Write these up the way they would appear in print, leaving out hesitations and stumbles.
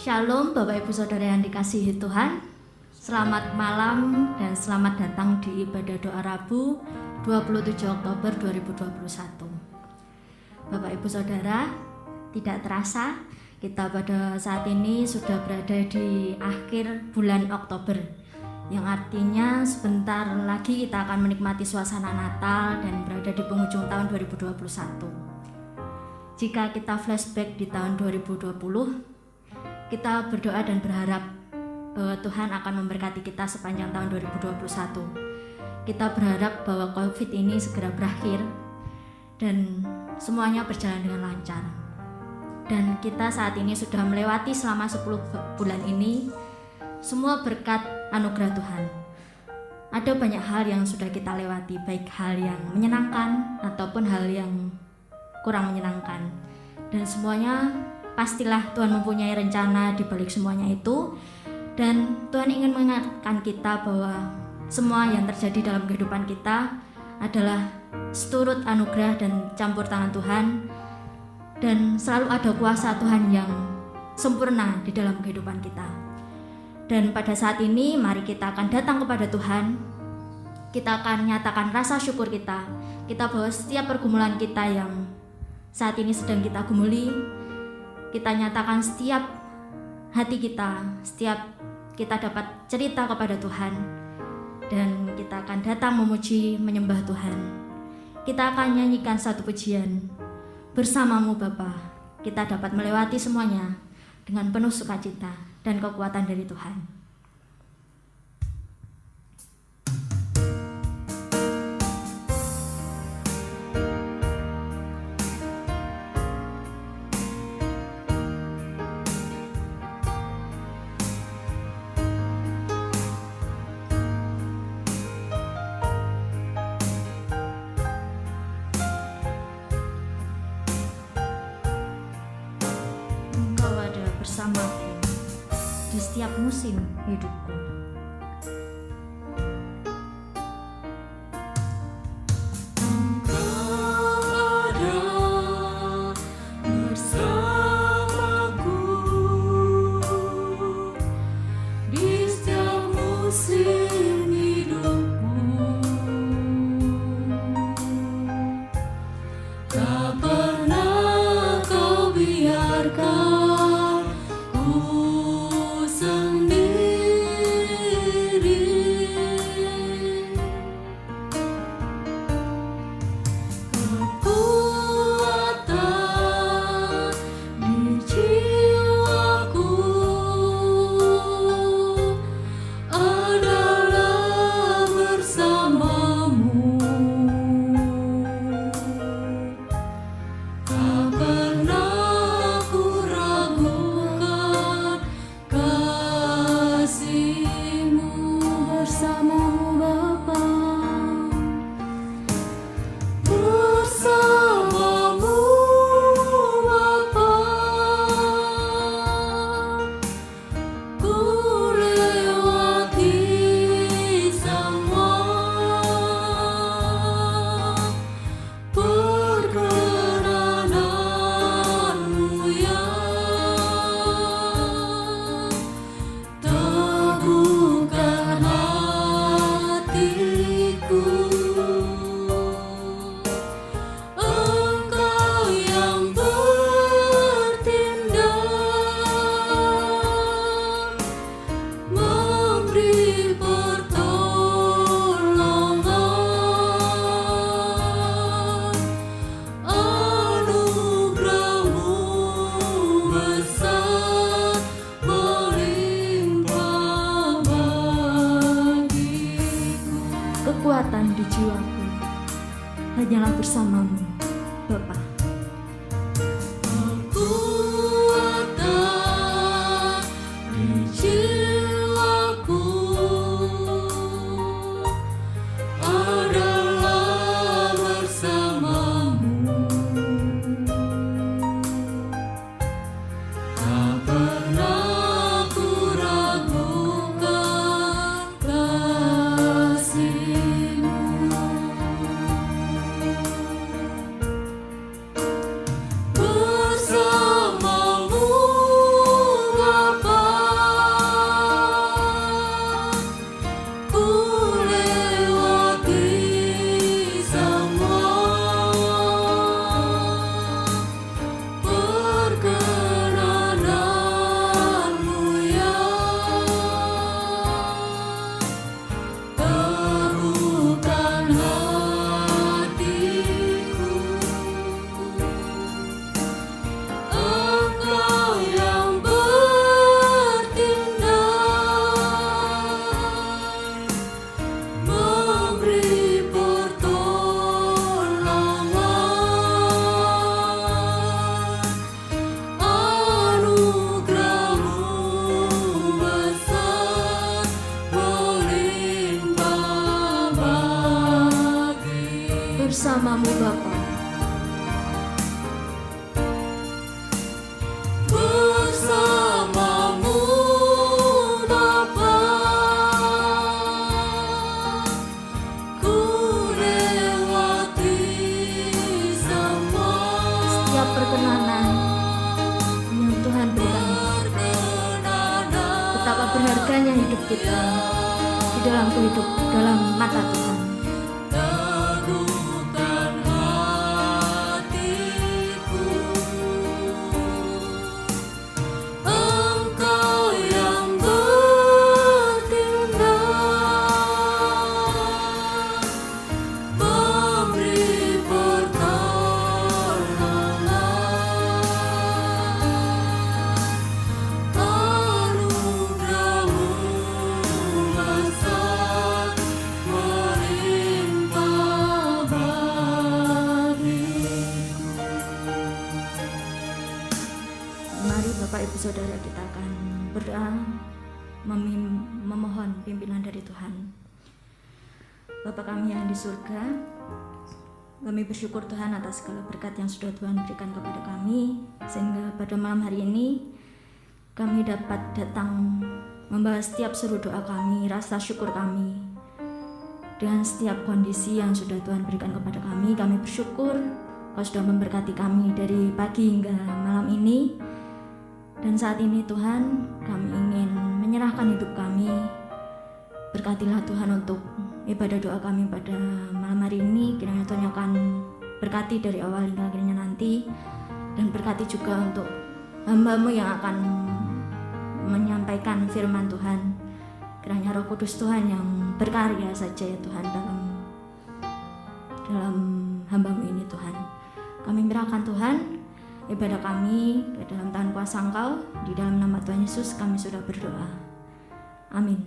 Shalom Bapak Ibu Saudara yang dikasihi Tuhan. Selamat malam dan selamat datang di ibadah doa Rabu 27 Oktober 2021. Bapak Ibu Saudara, tidak terasa kita pada saat ini sudah berada di akhir bulan Oktober, yang artinya sebentar lagi kita akan menikmati suasana Natal dan berada di penghujung tahun 2021. Jika kita flashback di tahun 2020, kita berdoa dan berharap bahwa Tuhan akan memberkati kita sepanjang tahun 2021. Kita berharap bahwa COVID ini segera berakhir dan semuanya berjalan dengan lancar. Dan kita saat ini sudah melewati selama 10 bulan ini semua berkat anugerah Tuhan. Ada banyak hal yang sudah kita lewati, baik hal yang menyenangkan ataupun hal yang kurang menyenangkan. Dan semuanya pastilah Tuhan mempunyai rencana di balik semuanya itu, dan Tuhan ingin mengingatkan kita bahwa semua yang terjadi dalam kehidupan kita adalah seturut anugerah dan campur tangan Tuhan, dan selalu ada kuasa Tuhan yang sempurna di dalam kehidupan kita. Dan pada saat ini mari kita akan datang kepada Tuhan. Kita akan nyatakan rasa syukur kita bahwa setiap pergumulan kita yang saat ini sedang kita gumuli, kita nyatakan setiap hati kita, setiap kita dapat cerita kepada Tuhan, dan kita akan datang memuji, menyembah Tuhan. Kita akan nyanyikan satu pujian, bersamamu Bapa. Kita dapat melewati semuanya dengan penuh sukacita dan kekuatan dari Tuhan. Bersamaku di setiap musim hidupku. Kekuatan di jiwaku hanyalah bersamamu, Bapa. Kekuatan di jiwaku adalah bersamamu. Tak pernah ku ragukan kasih. bersamamu Bapa. Bersamamu Bapa, ku lewati semua Setiap perkenanan yang Tuhan berikan, betapa berharganya hidup kita di dalam dalam mata Tuhan. teguhkan hatiku. Engkau yang bertindak, memberi pertolongan, anugerah-Mu besar melimpah bagiku. Mari Bapak Ibu Saudara, kita akan berdoa memohon pimpinan dari Tuhan. Bapa kami yang di surga, kami bersyukur Tuhan atas segala berkat yang sudah Tuhan berikan kepada kami, sehingga pada malam hari ini kami dapat datang membawa setiap seru doa kami, rasa syukur kami dengan setiap kondisi yang sudah Tuhan berikan kepada kami. Kami bersyukur Kau sudah memberkati kami dari pagi hingga malam ini. Dan saat ini Tuhan, kami ingin menyerahkan hidup kami. Berkatilah Tuhan untuk ibadah doa kami pada malam hari ini. Kiranya Tuhan akan berkati dari awal hingga akhirnya nanti. Dan berkati juga untuk hamba-Mu yang akan menyampaikan firman Tuhan. Kiranya Roh Kudus Tuhan yang berkarya saja ya Tuhan dalam hamba-Mu ini Tuhan. Kami menyerahkan Tuhan ibadah kami ke dalam tangan kuasa Engkau. Di dalam nama Tuhan Yesus kami sudah berdoa. Amin.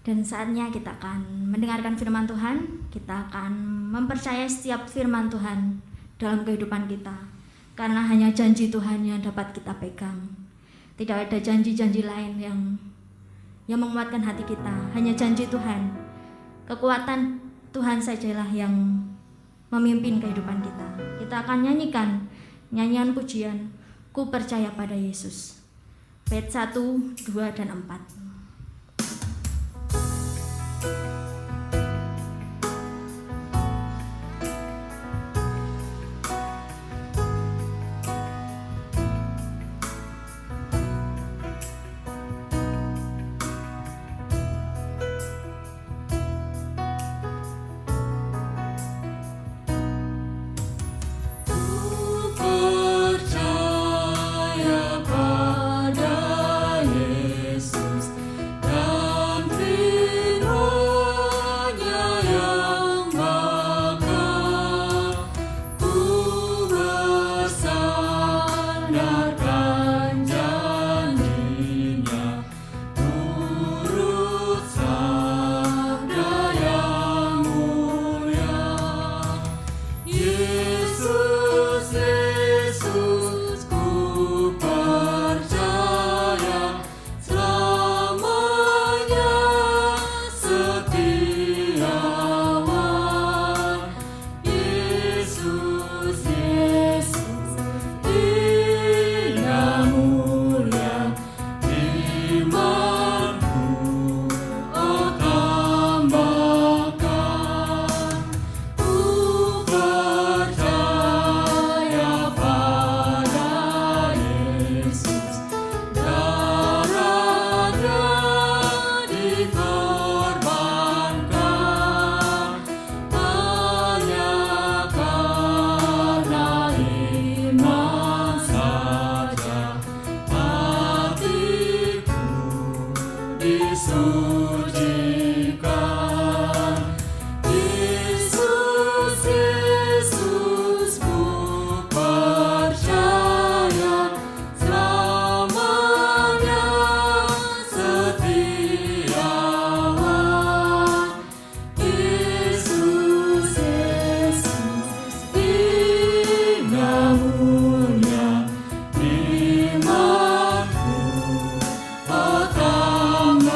Dan saatnya kita akan mendengarkan firman Tuhan. Kita akan mempercayai setiap firman Tuhan dalam kehidupan kita, karena hanya janji Tuhan yang dapat kita pegang. Tidak ada janji-janji lain yang menguatkan hati kita. Hanya janji Tuhan. Kekuatan Tuhan sajalah yang memimpin kehidupan kita. Kita akan nyanyikan nyanyian pujian Ku Percaya Pada Yesus, bait 1, 2, dan 4. Percaya pada Yesus dan firman-Nya yang bakal ku bersandarkan janji-Nya, turut sabda yang mulia. Yesus, Yesus, ku percaya selamanya setiawan. Yesus, Yesus, indah mulia imanku, oh tambahkan. Ku percaya pada Yesus, darahnya dikorbankan, hanya karena iman saja hatiku disucikan. Yesus, Yesus, ku percaya selamanya setiawan. Yesus, Yesus, indah mulia imanku, oh tambahkan.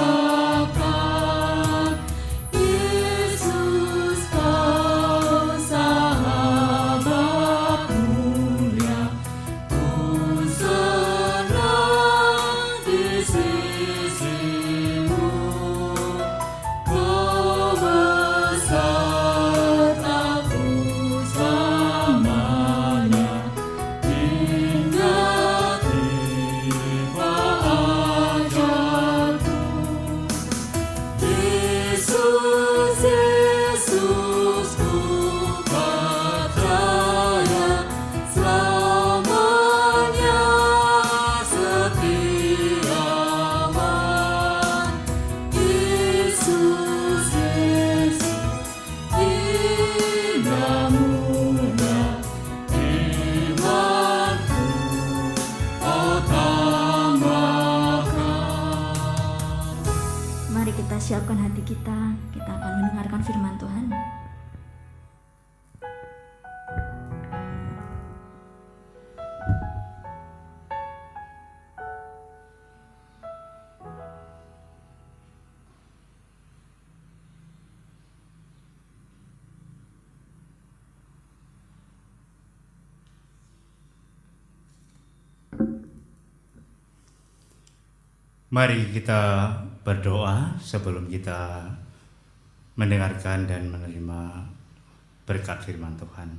mari kita siapkan hati kita. Kita akan mendengarkan firman Tuhan. Mari kita berdoa sebelum kita mendengarkan dan menerima berkat firman Tuhan.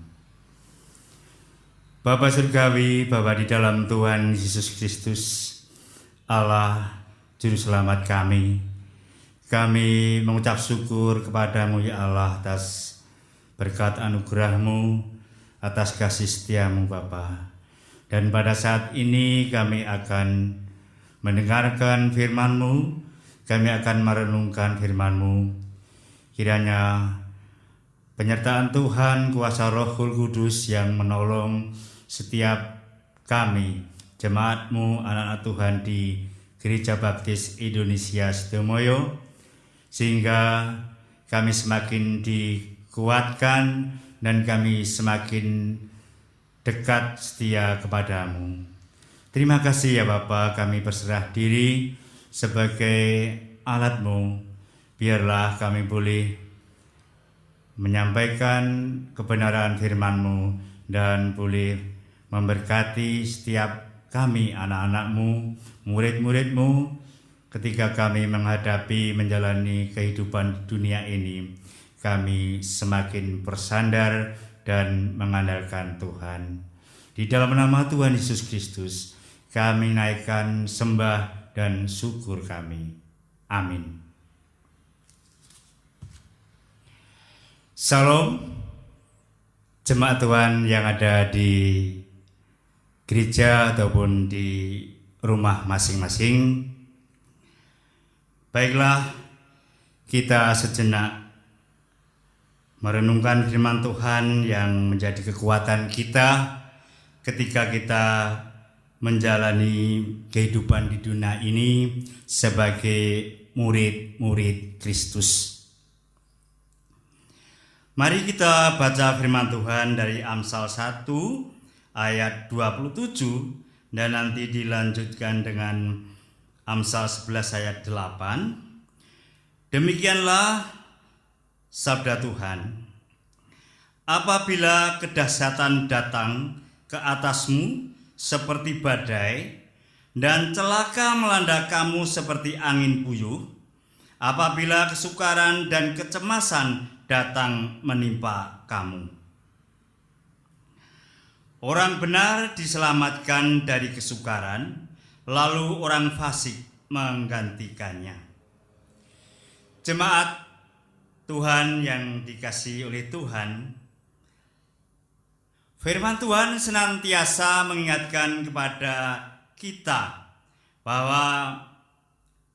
Bapa Surgawi, Bapa di dalam Tuhan Yesus Kristus, Allah Juru Selamat kami mengucap syukur kepadamu ya Allah atas berkat anugerah-Mu, atas kasih setia-Mu Bapa. Dan pada saat ini kami akan mendengarkan firman-Mu, kami akan merenungkan firman-Mu. Kiranya penyertaan Tuhan, kuasa Roh Kudus yang menolong setiap kami, jemaat-Mu, anak-anak Tuhan di Gereja Baptis Indonesia Setomoyo, sehingga kami semakin dikuatkan dan kami semakin dekat setia kepadamu. Terima kasih ya Bapa, kami berserah diri sebagai alat-Mu. Biarlah kami boleh menyampaikan kebenaran firman-Mu dan boleh memberkati setiap kami anak-anak-Mu, murid-murid-Mu ketika kami menjalani kehidupan dunia ini. Kami semakin bersandar dan mengandalkan Tuhan. Di dalam nama Tuhan Yesus Kristus, kami naikkan sembah dan syukur kami. Amin. Salam, jemaat Tuhan yang ada di gereja ataupun di rumah masing-masing. Baiklah, kita sejenak merenungkan firman Tuhan yang menjadi kekuatan kita ketika kita menjalani kehidupan di dunia ini sebagai murid-murid Kristus. Mari kita baca firman Tuhan dari Amsal 1 ayat 27 dan nanti dilanjutkan dengan Amsal 11 ayat 8. Demikianlah sabda Tuhan. Apabila kedahsyatan datang ke atasmu seperti badai, dan celaka melanda kamu seperti angin puyuh, apabila kesukaran dan kecemasan datang menimpa kamu. Orang benar diselamatkan dari kesukaran, lalu orang fasik menggantikannya. Jemaat Tuhan yang dikasihi oleh Tuhan, firman Tuhan senantiasa mengingatkan kepada kita bahwa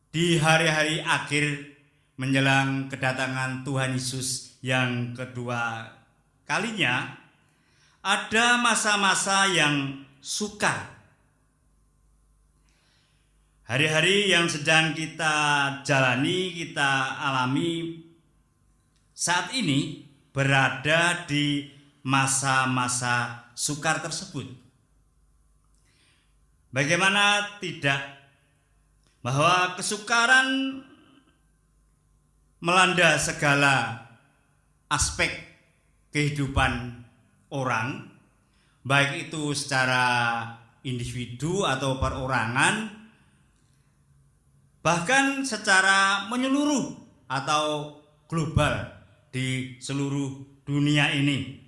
di hari-hari akhir menjelang kedatangan Tuhan Yesus yang kedua kalinya, ada masa-masa yang sukar. Hari-hari yang sedang kita jalani, kita alami saat ini berada di masa-masa sukar tersebut. Bagaimana tidak bahwa kesukaran melanda segala aspek kehidupan orang, baik itu secara individu atau perorangan, bahkan secara menyeluruh atau global di seluruh dunia ini.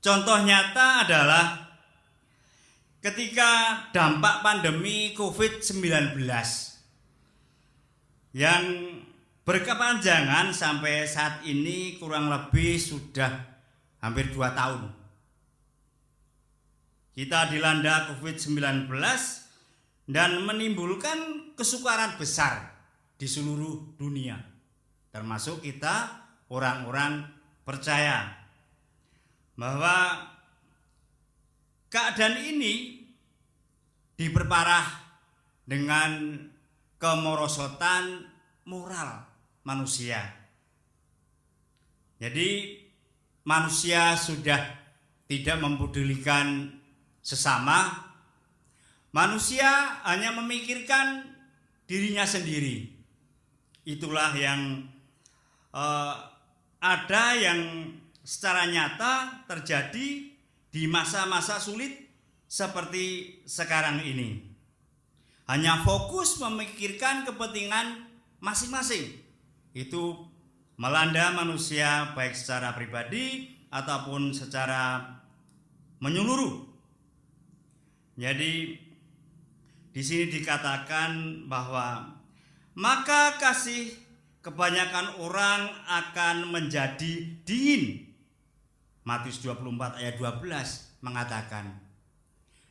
Contoh nyata adalah ketika dampak pandemi COVID-19 yang berkepanjangan sampai saat ini kurang lebih sudah hampir 2 tahun. Kita dilanda COVID-19 dan menimbulkan kesukaran besar di seluruh dunia, termasuk kita orang-orang percaya bahwa keadaan ini diperparah dengan kemerosotan moral manusia. Jadi manusia sudah tidak mempedulikan sesama. Manusia hanya memikirkan dirinya sendiri. Itulah yang ada yang secara nyata terjadi di masa-masa sulit seperti sekarang ini. Hanya fokus memikirkan kepentingan masing-masing. Itu melanda manusia baik secara pribadi ataupun secara menyeluruh. Jadi di sini dikatakan bahwa maka kasih kebanyakan orang akan menjadi dingin. Matius 24 ayat 12 mengatakan.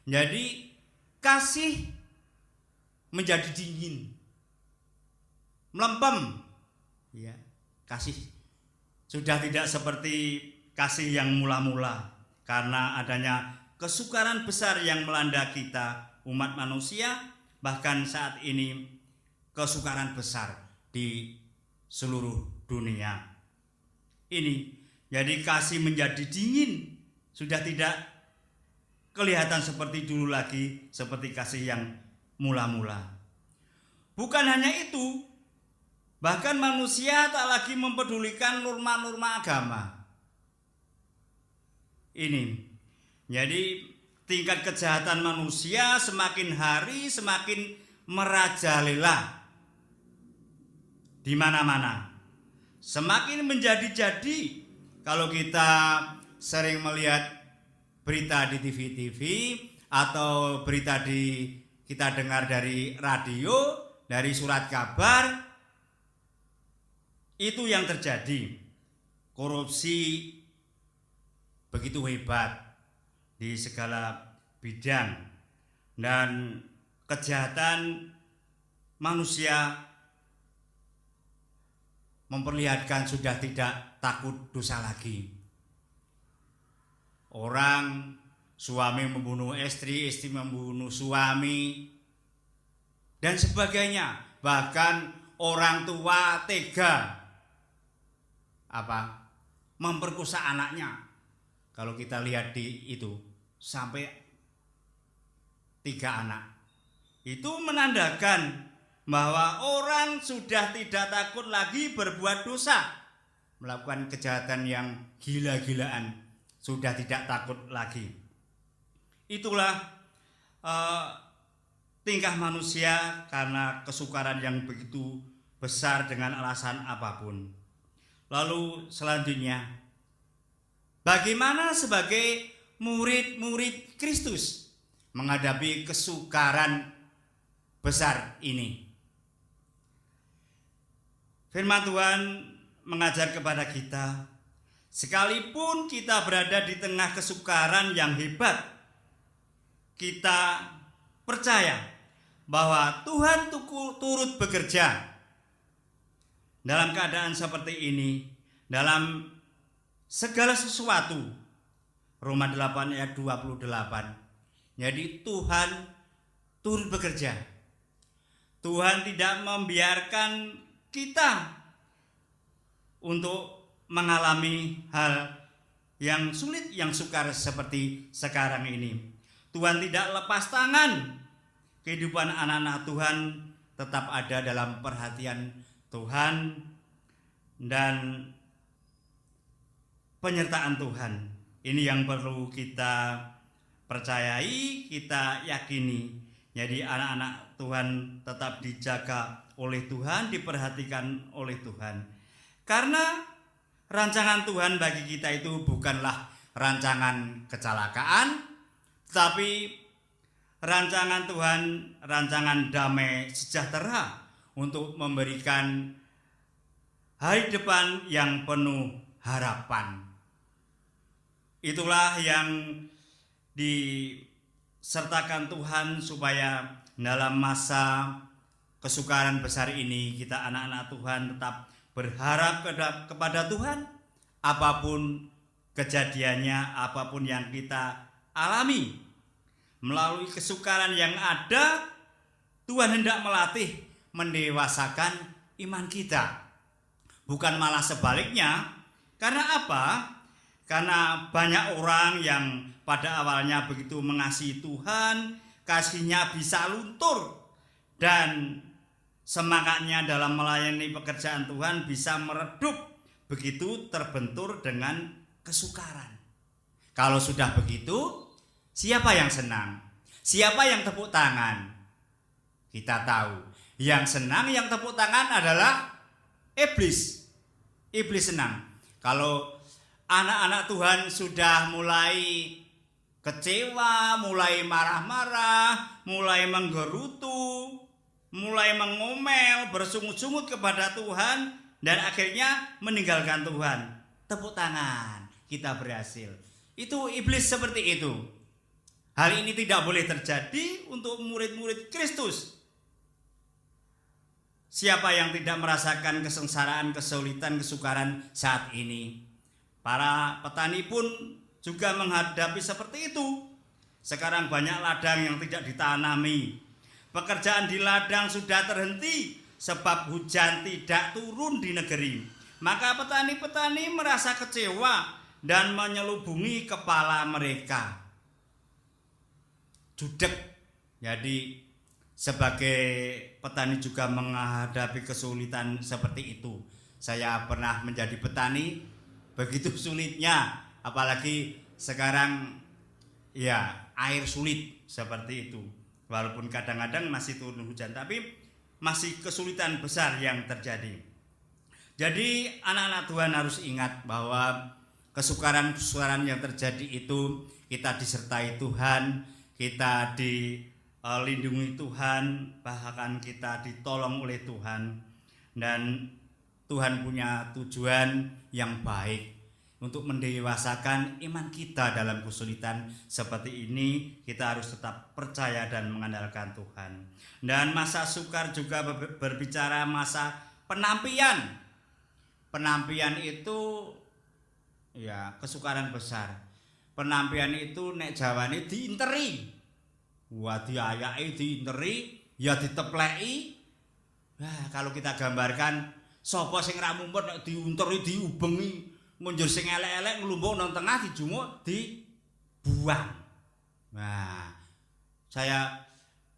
Jadi kasih menjadi dingin, melempem, ya. Kasih sudah tidak seperti kasih yang mula-mula karena adanya kesukaran besar yang melanda kita umat manusia, bahkan saat ini kesukaran besar di seluruh dunia ini. Jadi kasih menjadi dingin, sudah tidak kelihatan seperti dulu lagi, seperti kasih yang mula-mula. Bukan hanya itu, bahkan manusia tak lagi mempedulikan norma-norma agama. Ini, jadi tingkat kejahatan manusia semakin hari semakin merajalela di mana-mana. Semakin menjadi-jadi kalau kita sering melihat berita di TV-TV atau berita kita dengar dari radio, dari surat kabar, itu yang terjadi. Korupsi begitu hebat di segala bidang dan kejahatan manusia memperlihatkan sudah tidak takut dosa lagi. Orang suami membunuh istri, istri membunuh suami dan sebagainya. Bahkan orang tua tega memperkosa anaknya. Kalau kita lihat di itu sampai 3 anak. Itu menandakan bahwa orang sudah tidak takut lagi berbuat dosa, melakukan kejahatan yang gila-gilaan, sudah tidak takut lagi. Itulah tingkah manusia karena kesukaran yang begitu besar dengan alasan apapun. Lalu selanjutnya, bagaimana sebagai murid-murid Kristus menghadapi kesukaran besar ini? Firman Tuhan mengajar kepada kita, sekalipun kita berada di tengah kesukaran yang hebat, kita percaya bahwa Tuhan turut bekerja dalam keadaan seperti ini, dalam segala sesuatu. Roma 8 ayat 28. Jadi Tuhan turut bekerja. Tuhan tidak membiarkan kita untuk mengalami hal yang sulit, yang sukar seperti sekarang ini. Tuhan tidak lepas tangan. Kehidupan anak-anak Tuhan tetap ada dalam perhatian Tuhan dan penyertaan Tuhan. Ini yang perlu kita percayai, kita yakini. Jadi anak-anak Tuhan tetap dijaga oleh Tuhan, diperhatikan oleh Tuhan. Karena rancangan Tuhan bagi kita itu bukanlah rancangan kecelakaan, tapi rancangan Tuhan, rancangan damai sejahtera untuk memberikan hari depan yang penuh harapan. Itulah yang disertakan Tuhan supaya dalam masa kesukaran besar ini kita anak-anak Tuhan tetap berharap kepada Tuhan. Apapun kejadiannya, apapun yang kita alami, melalui kesukaran yang ada, Tuhan hendak melatih, mendewasakan iman kita. Bukan malah sebaliknya. Karena apa? Karena banyak orang yang pada awalnya begitu mengasihi Tuhan, kasihnya bisa luntur, dan semangatnya dalam melayani pekerjaan Tuhan bisa meredup begitu terbentur dengan kesukaran. Kalau sudah begitu, siapa yang senang? Siapa yang tepuk tangan? Kita tahu, yang senang, yang tepuk tangan adalah iblis. Iblis senang. Kalau anak-anak Tuhan sudah mulai kecewa, mulai marah-marah, mulai menggerutu, mulai mengomel, bersungut-sungut kepada Tuhan, dan akhirnya meninggalkan Tuhan. Tepuk tangan, kita berhasil. Itu iblis seperti itu. Hal ini tidak boleh terjadi untuk murid-murid Kristus. Siapa yang tidak merasakan kesengsaraan, kesulitan, kesukaran saat ini? Para petani pun juga menghadapi seperti itu. Sekarang banyak ladang yang tidak ditanami. Pekerjaan di ladang sudah terhenti sebab hujan tidak turun di negeri. Maka petani-petani merasa kecewa dan menyelubungi kepala mereka. Judek. Jadi sebagai petani juga menghadapi kesulitan seperti itu. Saya pernah menjadi petani, begitu sulitnya, apalagi sekarang ya air sulit seperti itu. Walaupun kadang-kadang masih turun hujan, tapi masih kesulitan besar yang terjadi. Jadi anak-anak Tuhan harus ingat bahwa kesukaran-kesukaran yang terjadi itu kita disertai Tuhan, kita dilindungi Tuhan, bahkan kita ditolong oleh Tuhan. Dan Tuhan punya tujuan yang baik untuk mendewasakan iman kita dalam kesulitan seperti ini. Kita harus tetap percaya dan mengandalkan Tuhan. Dan masa sukar juga berbicara masa penampian. Penampian itu ya kesukaran besar. Penampian itu nek Jawane diinteri. Wah, diayai diinteri, ya ditepleki. Nah, kalau kita gambarkan sapa sing ra mumpet nek diunteri diubengi, munjur sing elek-elek nglumpuk nang tengah dijumuk dibuang. Nah, saya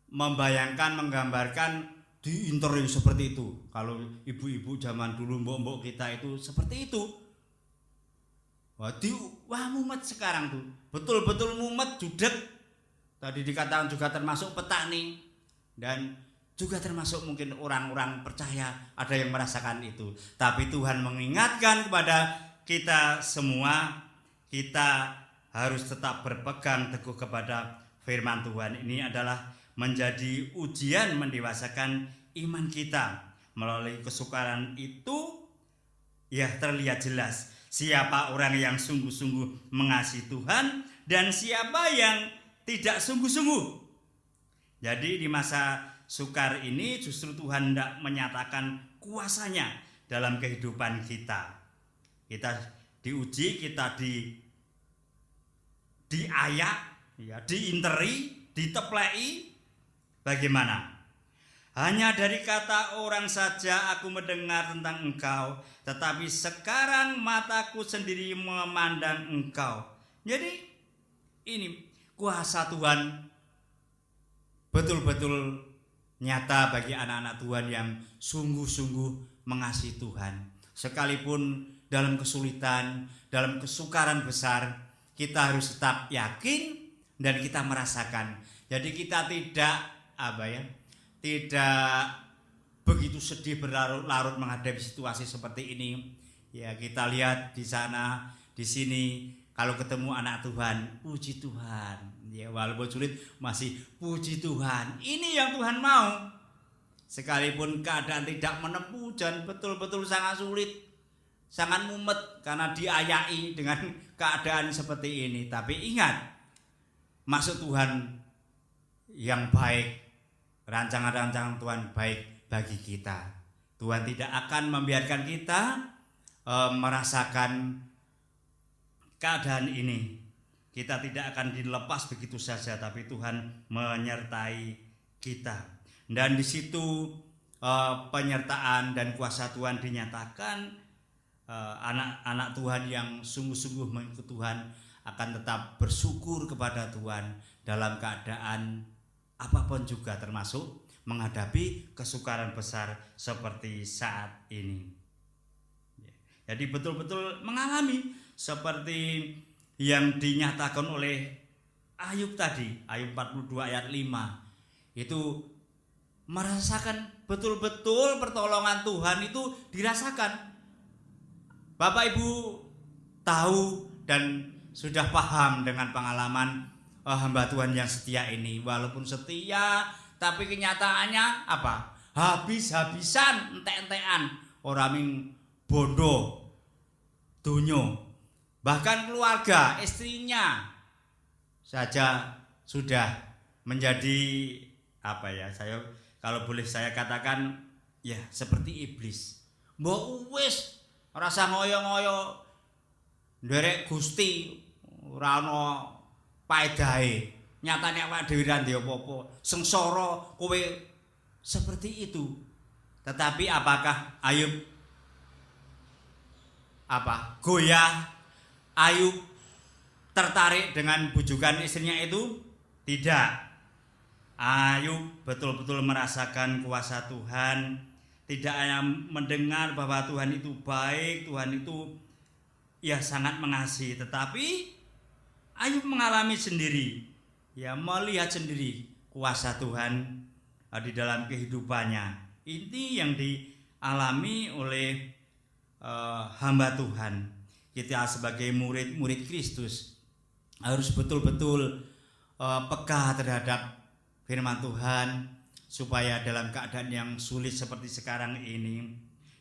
membayangkan, menggambarkan diinteri seperti itu. Kalau ibu-ibu zaman dulu, mbok-mbok kita itu seperti itu. Wah mumet sekarang tuh, betul-betul mumet, judek. Tadi dikatakan juga termasuk petani dan juga termasuk mungkin orang-orang percaya ada yang merasakan itu. Tapi Tuhan mengingatkan kepada kita semua, kita harus tetap berpegang teguh kepada firman Tuhan. Ini adalah menjadi ujian mendewasakan iman kita. Melalui kesukaran itu ya terlihat jelas siapa orang yang sungguh-sungguh mengasihi Tuhan dan siapa yang tidak sungguh-sungguh. Jadi di masa sukar ini justru Tuhan hendak menyatakan kuasanya dalam kehidupan kita. Kita diuji, kita diayak, ya, diinteri, ditepleki. Bagaimana? Hanya dari kata orang saja aku mendengar tentang engkau, tetapi sekarang mataku sendiri memandang engkau. Jadi ini kuasa Tuhan betul-betul nyata bagi anak-anak Tuhan yang sungguh-sungguh mengasihi Tuhan. Sekalipun dalam kesulitan, dalam kesukaran besar, kita harus tetap yakin dan kita merasakan. Jadi kita tidak tidak begitu sedih berlarut-larut menghadapi situasi seperti ini. Ya, kita lihat di sana, di sini, kalau ketemu anak Tuhan, puji Tuhan. Ya, walaupun sulit masih puji Tuhan. Ini yang Tuhan mau. Sekalipun keadaan tidak menempuh dan betul-betul sangat sulit, sangat mumet karena diayai dengan keadaan seperti ini. Tapi ingat, maksud Tuhan yang baik, rancangan-rancangan Tuhan baik bagi kita. Tuhan tidak akan membiarkan kita merasakan keadaan ini. Kita tidak akan dilepas begitu saja, tapi Tuhan menyertai kita. Dan di situ penyertaan dan kuasa Tuhan dinyatakan, anak-anak Tuhan yang sungguh-sungguh mengikut Tuhan akan tetap bersyukur kepada Tuhan dalam keadaan apapun juga, termasuk menghadapi kesukaran besar seperti saat ini. Jadi betul-betul mengalami seperti yang dinyatakan oleh Ayub tadi, Ayub 42 ayat 5. Itu merasakan betul-betul pertolongan Tuhan itu dirasakan. Bapak Ibu tahu dan sudah paham dengan pengalaman hamba Tuhan yang setia ini. Walaupun setia, tapi kenyataannya apa? Habis-habisan, entek-entekan, orang ming bondo, dunyo, bahkan keluarga, istrinya saja sudah menjadi apa ya? Kalau boleh saya katakan ya seperti iblis. Mbok wis rasa ngoyo-ngoyo nderek Gusti ora ana paedahe. Nyatane awak dhewe ra ndek apa-apa. Sengsara kowe seperti itu. Tetapi apakah Ayub goyah? Ayub tertarik dengan bujukan istrinya itu? Tidak. Ayub betul-betul merasakan kuasa Tuhan, tidak hanya mendengar bahwa Tuhan itu baik, Tuhan itu ya sangat mengasihi, tetapi Ayub mengalami sendiri, ya melihat sendiri kuasa Tuhan di dalam kehidupannya. Ini yang dialami oleh hamba Tuhan. Kita sebagai murid-murid Kristus harus betul-betul peka terhadap firman Tuhan, supaya dalam keadaan yang sulit seperti sekarang ini,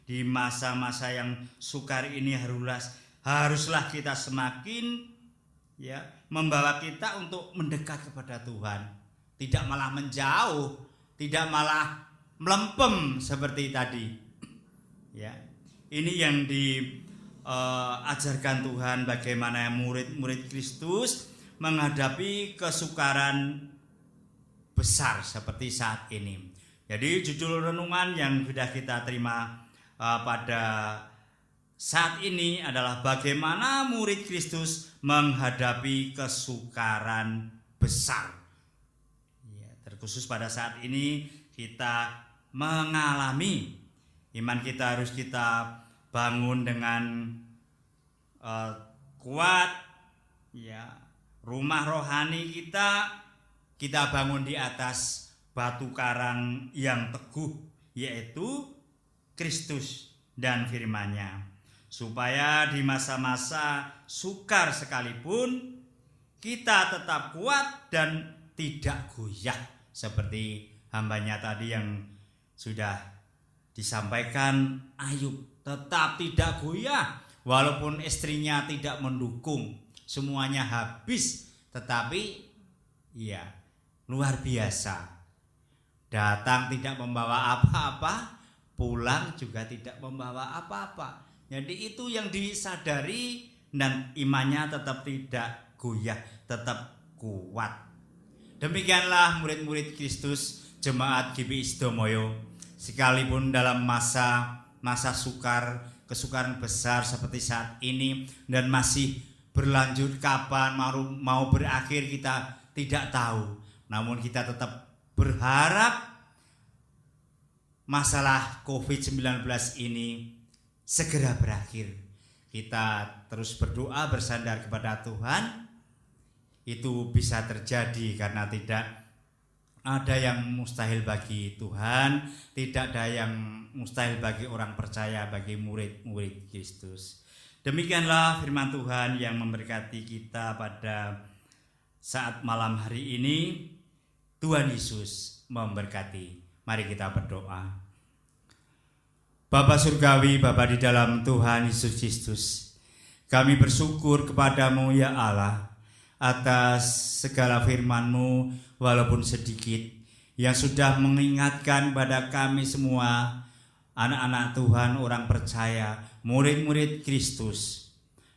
di masa-masa yang sukar ini haruslah kita semakin ya membawa kita untuk mendekat kepada Tuhan, tidak malah menjauh, tidak malah melempem seperti tadi. Ya, ini yang diajarkan Tuhan, bagaimana murid-murid Kristus menghadapi kesukaran besar seperti saat ini. Jadi judul renungan yang sudah kita terima pada saat ini adalah bagaimana murid Kristus menghadapi kesukaran besar. Ya, terkhusus pada saat ini kita mengalami, iman kita harus kita bangun dengan kuat. Ya, rumah rohani kita bangun di atas batu karang yang teguh, yaitu Kristus dan firman-Nya, supaya di masa-masa sukar sekalipun kita tetap kuat dan tidak goyah, seperti hambanya tadi yang sudah disampaikan. Ayub tetap tidak goyah walaupun istrinya tidak mendukung, semuanya habis, tetapi ya luar biasa. Datang tidak membawa apa-apa, pulang juga tidak membawa apa-apa. Jadi itu yang disadari, dan imannya tetap tidak goyah, tetap kuat. Demikianlah murid-murid Kristus Jemaat GBI Sidomoyo, sekalipun dalam masa sukar, kesukaran besar seperti saat ini, dan masih berlanjut kapan mau berakhir kita tidak tahu. Namun kita tetap berharap masalah COVID-19 ini segera berakhir. Kita terus berdoa bersandar kepada Tuhan. Itu bisa terjadi karena tidak ada yang mustahil bagi Tuhan, tidak ada yang mustahil bagi orang percaya, bagi murid-murid Kristus. Demikianlah firman Tuhan yang memberkati kita pada saat malam hari ini. Tuhan Yesus memberkati. Mari kita berdoa. Bapa Surgawi, Bapa di dalam Tuhan Yesus Kristus, kami bersyukur kepadamu ya Allah atas segala firman-Mu walaupun sedikit, yang sudah mengingatkan pada kami semua, anak-anak Tuhan, orang percaya, murid-murid Kristus,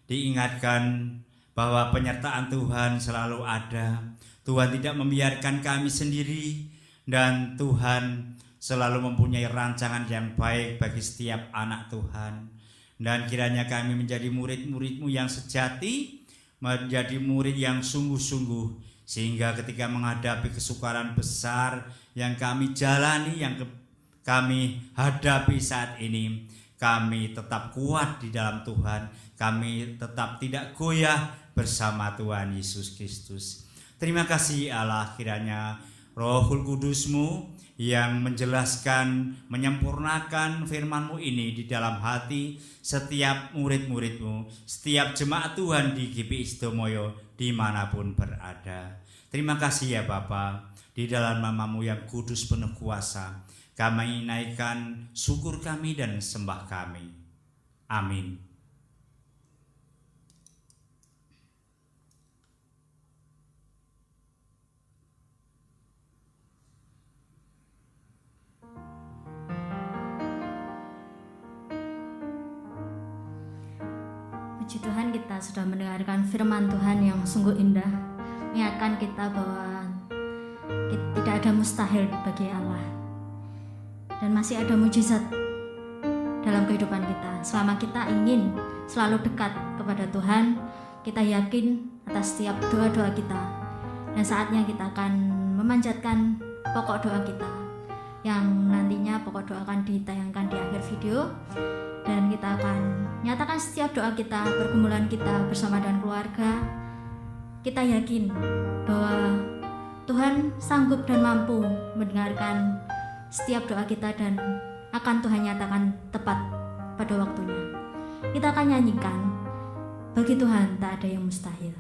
diingatkan bahwa penyertaan Tuhan selalu ada. Tuhan tidak membiarkan kami sendiri, dan Tuhan selalu mempunyai rancangan yang baik bagi setiap anak Tuhan. Dan kiranya kami menjadi murid-murid-Mu yang sejati, menjadi murid yang sungguh-sungguh, sehingga ketika menghadapi kesukaran besar yang kami jalani, yang kami hadapi saat ini, kami tetap kuat di dalam Tuhan, kami tetap tidak goyah bersama Tuhan Yesus Kristus. Terima kasih Allah, kiranya Rohul Kudus-Mu yang menjelaskan, menyempurnakan firman-Mu ini di dalam hati setiap murid-murid-Mu, setiap jemaat Tuhan di GPI Sidomoyo dimanapun berada. Terima kasih ya Bapa, di dalam nama-Mu yang kudus penuh kuasa, kami naikkan syukur kami dan sembah kami. Amin. Puji Tuhan, kita sudah mendengarkan firman Tuhan yang sungguh indah, mengingatkan kita bahwa tidak ada mustahil bagi Allah, dan masih ada mujizat dalam kehidupan kita. Selama kita ingin selalu dekat kepada Tuhan, kita yakin atas setiap doa-doa kita, dan saatnya kita akan memanjatkan pokok doa kita, yang nantinya pokok doa akan ditayangkan di akhir video. Dan kita akan nyatakan setiap doa kita, pergumulan kita bersama dengan keluarga. Kita yakin bahwa Tuhan sanggup dan mampu mendengarkan setiap doa kita, dan akan Tuhan nyatakan tepat pada waktunya. Kita akan nyanyikan, bagi Tuhan tak ada yang mustahil.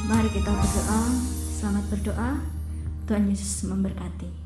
Mari kita berdoa. Selamat berdoa. Tuhan Yesus memberkati.